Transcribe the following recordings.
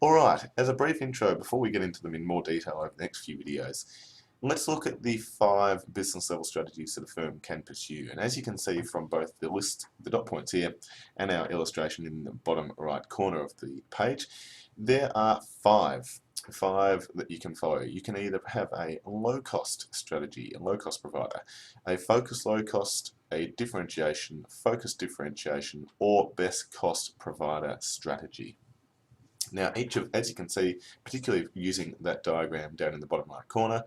Alright, as a brief intro, before we get into them in more detail over the next few videos, let's look at the 5 business level strategies that a firm can pursue. And as you can see from both the list, the dot points here, and our illustration in the bottom right corner of the page, there are five that you can follow. You can either have a low-cost strategy, a low-cost provider, a focused low-cost, a differentiation, focused differentiation, or best cost provider strategy. Now, as you can see, particularly using that diagram down in the bottom right corner,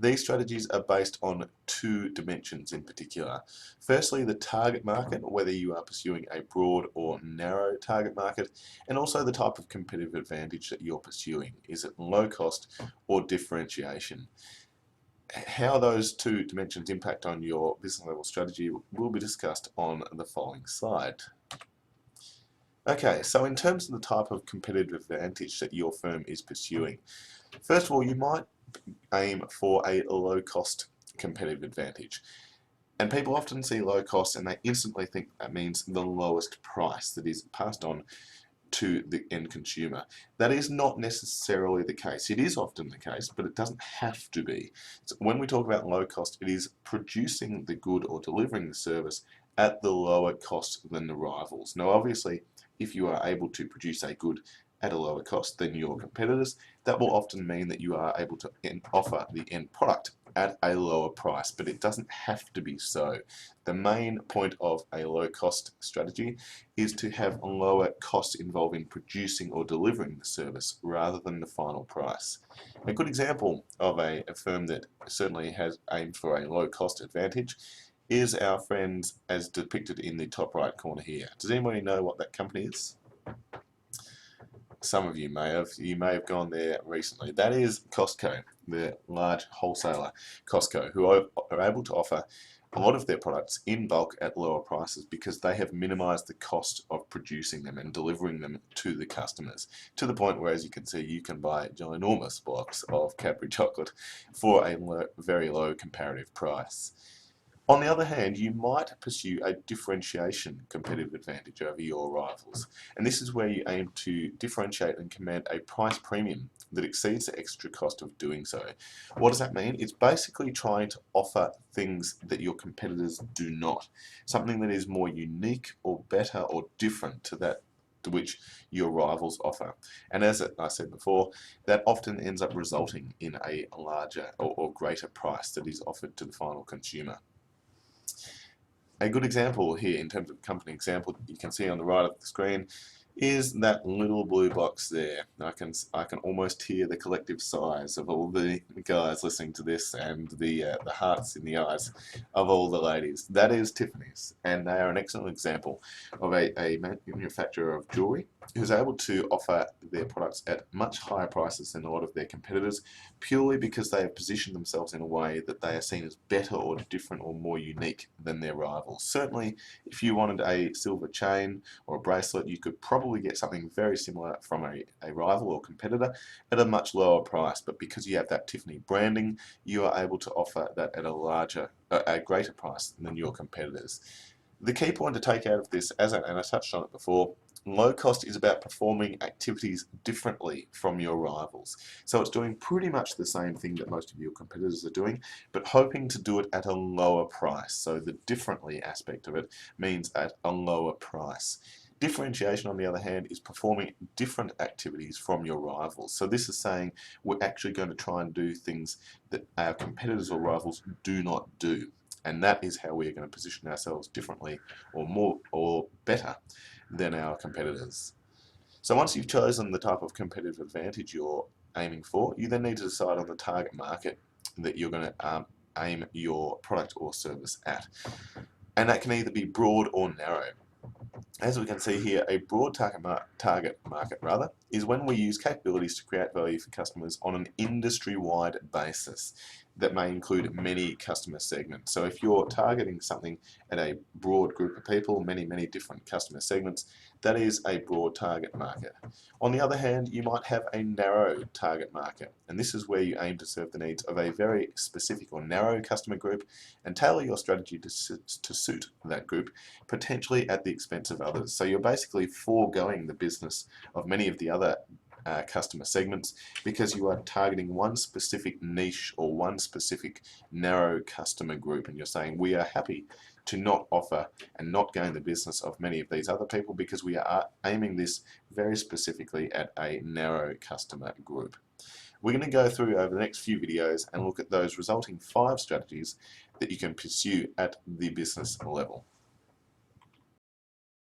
these strategies are based on 2 dimensions in particular. Firstly, the target market, whether you are pursuing a broad or narrow target market, and also the type of competitive advantage that you're pursuing. Is it low cost or differentiation? How those 2 dimensions impact on your business level strategy will be discussed on the following slide. Okay, so in terms of the type of competitive advantage that your firm is pursuing, first of all, you might aim for a low-cost competitive advantage. And people often see low cost and they instantly think that means the lowest price that is passed on to the end consumer. That is not necessarily the case. It is often the case, but it doesn't have to be. So when we talk about low cost, it is producing the good or delivering the service at the lower cost than the rivals. Now, obviously, if you are able to produce a good at a lower cost than your competitors, that will often mean that you are able to offer the end product at a lower price, but it doesn't have to be so. The main point of a low cost strategy is to have lower costs involved in producing or delivering the service rather than the final price. A good example of a firm that certainly has aimed for a low cost advantage is our friends as depicted in the top right corner here. Does anybody know what that company is? Some of you may have gone there recently. That is Costco, the large wholesaler Costco, who are able to offer a lot of their products in bulk at lower prices because they have minimized the cost of producing them and delivering them to the customers, to the point where, as you can see, you can buy a ginormous box of Cadbury chocolate for a very low comparative price. On the other hand, you might pursue a differentiation competitive advantage over your rivals, and this is where you aim to differentiate and command a price premium that exceeds the extra cost of doing so. What does that mean? It's basically trying to offer things that your competitors do not, something that is more unique or better or different to that to which your rivals offer. And as I said before, that often ends up resulting in a larger or greater price that is offered to the final consumer. A good example here in terms of company example you can see on the right of the screen is that little blue box there. I can almost hear the collective sighs of all the guys listening to this and the hearts in the eyes of all the ladies. That is Tiffany's, and they are an excellent example of a manufacturer of jewelry who's able to offer their products at much higher prices than a lot of their competitors, purely because they have positioned themselves in a way that they are seen as better or different or more unique than their rivals. Certainly, if you wanted a silver chain or a bracelet, you could probably get something very similar from a rival or competitor at a much lower price, but because you have that Tiffany branding, you are able to offer that at a greater price than your competitors. The key point to take out of this, and I touched on it before, low cost is about performing activities differently from your rivals. So it's doing pretty much the same thing that most of your competitors are doing, but hoping to do it at a lower price. So the differently aspect of it means at a lower price. Differentiation, on the other hand, is performing different activities from your rivals. So this is saying we're actually going to try and do things that our competitors or rivals do not do. And that is how we're going to position ourselves differently or more or better than our competitors. So once you've chosen the type of competitive advantage you're aiming for, you then need to decide on the target market that you're going to aim your product or service at. And that can either be broad or narrow. As we can see here, a broad target market is when we use capabilities to create value for customers on an industry-wide basis that may include many customer segments. So if you're targeting something at a broad group of people, many different customer segments, that is a broad target market. On the other hand, you might have a narrow target market, and this is where you aim to serve the needs of a very specific or narrow customer group and tailor your strategy to suit that group, potentially at the expense of others. So you're basically foregoing the business of many of the other customer segments, because you are targeting one specific niche or one specific narrow customer group, and you're saying we are happy to not offer and not gain the business of many of these other people because we are aiming this very specifically at a narrow customer group. We're going to go through over the next few videos and look at those resulting 5 strategies that you can pursue at the business level.